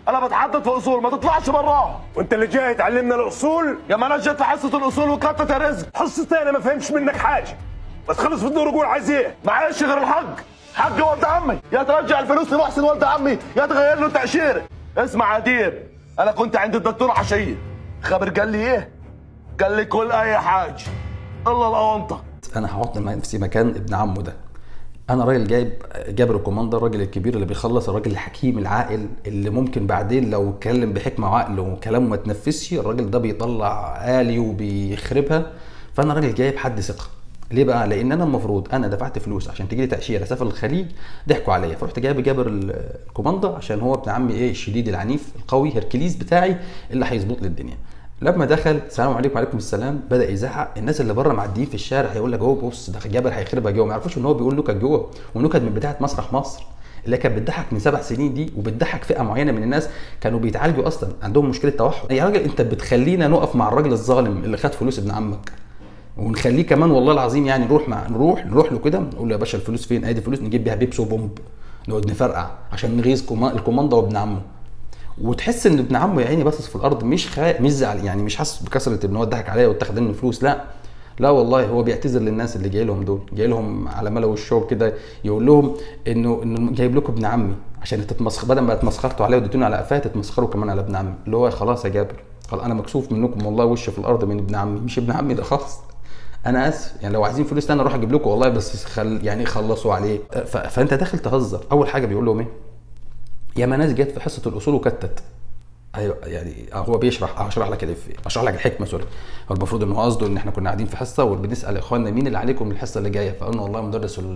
انا بتحدد في اصول، ما تطلعش براها. وانت اللي جاي تعلمنا الاصول؟ يا ما انا جيت في حصه الاصول وكتت يا رزق. حصتي انا ما فهمش منك حاجه، بس خلص في الدور وقول عايز ايه. معيش غير الحق، حق ولد عمي، يا ترجع الفلوس لمحسن ولد عمي يا تغير له تاشيره. اسمع يا ديب، انا كنت عند الدكتور عشيه، خبر قال لي ايه؟ قال لي كل اي حاجه الا الاونطه. انا هحط نفسي مكان ابن عمه ده. انا راجل جاب الكوماندر، الراجل الكبير اللي بيخلص، الراجل الحكيم العاقل اللي ممكن بعدين لو اتكلم بحكمه وعقل وكلامه ما تنفذش الراجل ده بيطلع آلي وبيخربها. فانا راجل جايب حد ثقه. ليه بقى؟ لان انا المفروض انا دفعت فلوس عشان تجي لي تاشيره اسافر الخليج، ضحكوا عليا، فرحت جايب جابر الكوماندا عشان هو ابن عمي ايه الشديد العنيف القوي هركليز بتاعي اللي هيظبط لي الدنيا. لما دخل السلام عليكم وعليكم السلام بدا يزعق. الناس اللي بره معديين في الشارع هيقول لك هو بص ده جابر هيخربها جوه، ما يعرفوش ان هو بيقول نكت جوه، ونكت من بتاعه مسرح مصر اللي كانت بتضحك من 7 سنين دي، وبتضحك فئه معينه من الناس كانوا بيتعالجوا اصلا عندهم مشكله توحد. يا راجل انت بتخلينا نقف مع الراجل الظالم اللي خد فلوس ابن عمك، ونخليه كمان والله العظيم يعني نروح له كده نقول له يا باشا الفلوس فين؟ ادي فلوس نجيب بيها بيبسي وبومب، نقعد نفرقع عشان نغيظ الكوماندا وابن عمه. وتحس ان ابن عمه يا عيني باصص في الارض، مش زعل يعني، مش حاسس بكسره ان هو ضحك عليا واتخذ منه فلوس، لا والله هو بيعتذر للناس اللي جاي لهم دول، جاي لهم على ملو الشوب كده يقول لهم انه جايب لكم ابن عمي عشان تتمسخر، بدل ما اتمسخرتوا عليه واديتوني على قفاه تتمسخروا كمان على ابن عمي. اللي هو خلاص يا جابر، خلاص انا مكسوف منكم والله، وش في الارض من ابن عمي، مش ابن عمي ده خالص. انا اسف يعني، لو عايزين فلوس تاني اروح اجيب لكم والله، بس يعني خلصوا عليه. فانت داخل تهزر. اول حاجه بيقول لهم ايه؟ يا ما ناس جت في حصه الاصول وكتت. ايوه يعني هو هشرح لك اشرح لك الحكمه سوري. هو المفروض ان هو قصده ان احنا كنا قاعدين في حصه وبنسال اخواننا مين اللي عليكم الحصه اللي جايه، فقلنا والله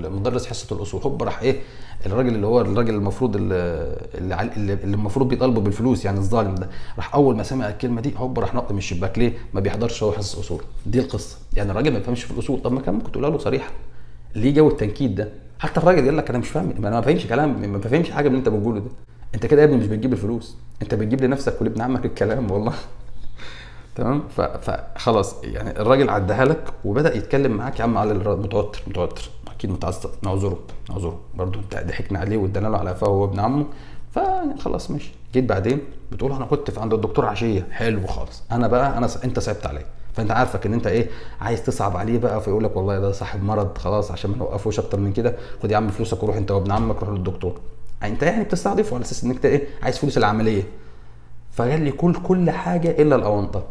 مدرس حصه الاصول. هوب راح ايه الراجل اللي هو الراجل المفروض اللي المفروض بيطالبوا بالفلوس يعني الظالم ده، راح اول ما سمع الكلمه دي هوب راح نط من الشباك. ليه ما بيحضرش هو حصه اصول؟ دي القصه يعني. الراجل ما بيفهمش في الاصول، طب ما كان ممكن تقولها له صريحه. ليه جو التنكيد ده؟ حتى الراجل يقول لك انا مش فاهم، انا ما بفهمش كلام، ما بفهمش حاجه من اللي انت بتقوله ده. انت كده يا ابني مش بتجيب الفلوس، انت بتجيب لنفسك ولابن عمك الكلام والله. تمام. فخلاص يعني الراجل عدها لك وبدا يتكلم معاك يا عم على متوتر اكيد متعصب، نعذره برضه انت ضحكنا عليه وادانا له على قفاه وهو ابن عمه. فخلاص ماشي. جيت بعدين بتقول انا كنت في عند الدكتور عشيه، حلو خالص. انا بقى انت صعبت عليا، فانت عارفك ان انت ايه عايز تصعب عليه بقى، فيقول لك والله ده صاحب مرض خلاص عشان ما نوقفوش اكتر من كده، خد يا عم فلوسك وروح انت وابن عمك روح للدكتور. انت يعني بتستعرفه على اساس انك ايه عايز فلوس العمليه. فقال لي كل حاجه الا الاونطه.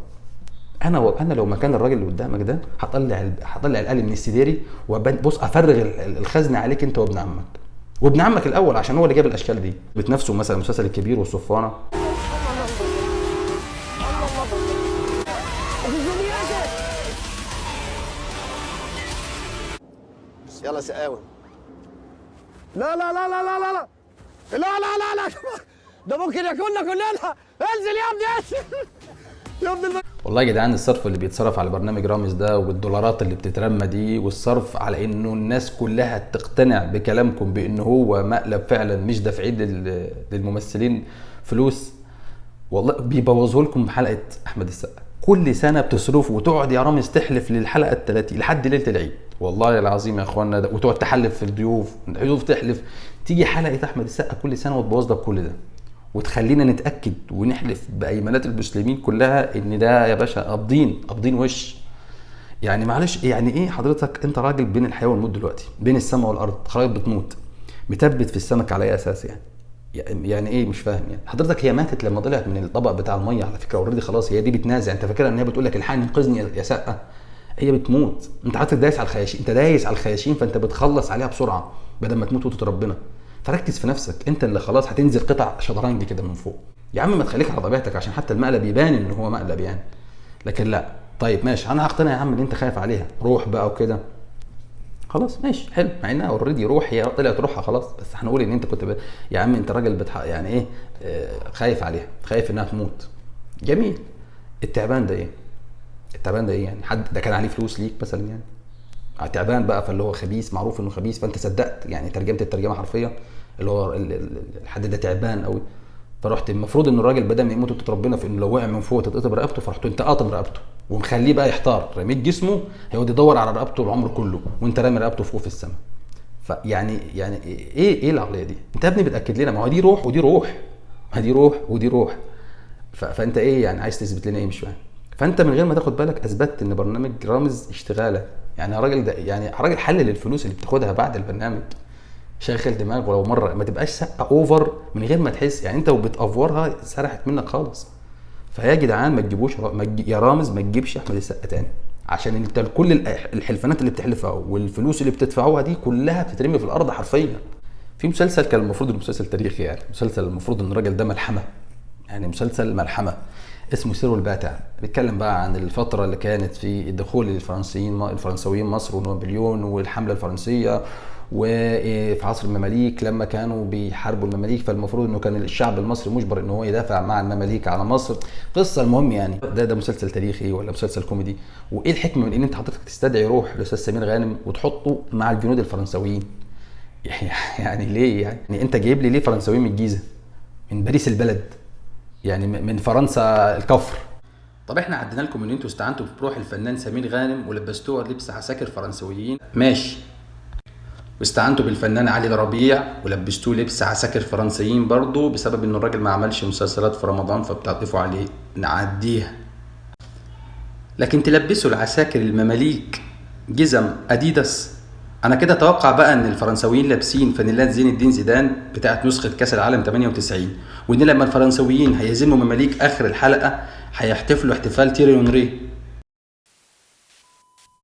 انا لو مكان الراجل اللي قدامك ده هطلع الآلي من السديري وبص افرغ الخزنه عليك انت وابن عمك الاول، عشان هو اللي جاب الاشكال دي. بتنافسوا مثلا المسلسل الكبير والصفانه. يلا سقاوي. لا لا لا لا لا لا لا لا لا لا لا ده ممكن ياكلنا كلنا. انزل يا ابني يا ابني. والله يا جدعان الصرف اللي بيتصرف على برنامج رامز ده والدولارات اللي بتترمى دي، والصرف على انه الناس كلها تقتنع بكلامكم بانه هو مقلب فعلا مش دافعين للممثلين فلوس، والله بيبوظوا لكم حلقه احمد السقا. كل سنه بتصرفوا وتقعد يا رامز تحلف للحلقه ال30 لحد ليله العيد، والله العظيم يا اخوانا ده، وتقعد تحلف في الضيوف تحلف. تيجي حلقه احمد السقا كل سنه وتبوظ لك كل ده، وتخلينا نتاكد ونحلف بايمانات المسلمين كلها ان ده يا باشا قابضين وش. يعني معلش يعني ايه حضرتك؟ انت راجل بين الحياه والموت دلوقتي، بين السماء والارض، خلاص بتموت، بتثبت في السمك على اي اساس يعني ايه مش فاهم يعني. حضرتك هي ماتت لما طلعت من الطبق بتاع الميه على فكره اوريدي خلاص، هي دي بتنازع. انت فاكرها ان هي بتقول لك الحقني انقذني يا سقا؟ هي بتموت. انت حضرتك دايس على الخياشيم، انت دايس على الخياشيم، فانت بتخلص عليها بسرعه بدل ما تموت وتتوب ربنا. فركز في نفسك، انت اللي خلاص هتنزل قطع شطرنج كده من فوق. يا عم ما تخليك على طبيعتك عشان حتى المقلب يبان ان هو مقلب يعني، لكن لا. طيب ماشي انا هقتنع يا عم ان انت خايف عليها، روح بقى وكده خلاص ماشي حلو، مع انها اوريدي روح، هي طلعت روحها خلاص، بس هنقول ان انت كنت يا عم انت راجل يعني ايه خايف عليها، خايف انها تموت. جميل. التعبان ده ايه يعني؟ حد ده كان عليه فلوس ليك مثلا يعني؟ تعبان بقى، فاللي هو خبيث معروف انه خبيث، فانت صدقت يعني ترجمت الترجمه حرفيا اللي هو الحد ده تعبان قوي. فرحت المفروض ان الراجل بدل ما يموت وتتربنا في انه لو وقع من فوق تتقطم رقبته، فرحت انت قاطم رقبته ومخليه بقى يحتار، رميت جسمه هيقعد يدور على رقبته العمر كله وانت رامي رقبته فوق في يعني ايه العقليه دي؟ انت يا ابني بتاكد لنا ما هو دي روح ودي روح، ما دي روح ودي روح. فانت ايه يعني عايز تثبت لنا ايه؟ مش فاهم. فانت من غير ما تاخد بالك اثبتت ان برنامج رامز اشتغاله. يعني الراجل ده يعني راجل حلل الفلوس اللي بتاخدها بعد البرنامج، شاغل دماغ. ولو مره ما تبقاش سقه اوفر من غير ما تحس، يعني انت وبتافورها سرحت منك خالص. فيا جدعان ما تجيبوش يا رامز ما تجيبش احمد السقا تاني، عشان انت كل الحلفانات اللي بتحلفها والفلوس اللي بتدفعوها دي كلها بتترمي في الارض حرفيا. في مسلسل كان المفروض انه مسلسل تاريخي، يعني مسلسل المفروض ان الراجل ده ملحمه، يعني مسلسل ملحمه اسمه سيرو الباتع. بيتكلم بقى عن الفتره اللي كانت في الدخول الفرنسويين مصر ونابليون والحمله الفرنسيه، وفي عصر المماليك لما كانوا بيحاربوا المماليك، فالمفروض انه كان الشعب المصري مجبر ان هو يدافع مع المماليك على مصر. قصه المهم يعني ده مسلسل تاريخي ولا مسلسل كوميدي؟ وايه الحكمه من ان انت حضرتك تستدعي روح الاستاذ سمير غانم وتحطه مع الجنود الفرنسويين؟ يعني ليه؟ يعني انت جايب لي ليه فرنساويين من الجيزه، من باريس البلد، يعني من فرنسا الكفر؟ طب احنا عدينا لكم ان انتوا استعنتوا بروح الفنان سمير غانم ولبستوها لبس عساكر فرنسويين، ماشي. واستعنتوا بالفنان علي ربيع ولبستوه لبس عساكر فرنسيين برضه بسبب ان الراجل ما عملش مسلسلات في رمضان فبتعطفوا عليه، نعديها. لكن تلبسوا العساكر المماليك جزم اديداس؟ انا كده اتوقع بقى ان الفرنساويين لابسين فانيلات زين الدين زيدان بتاعت نسخه كاس العالم 98، وان لما الفرنساويين هيهزموا مماليك اخر الحلقه هيحتفلوا احتفال تيري اونري.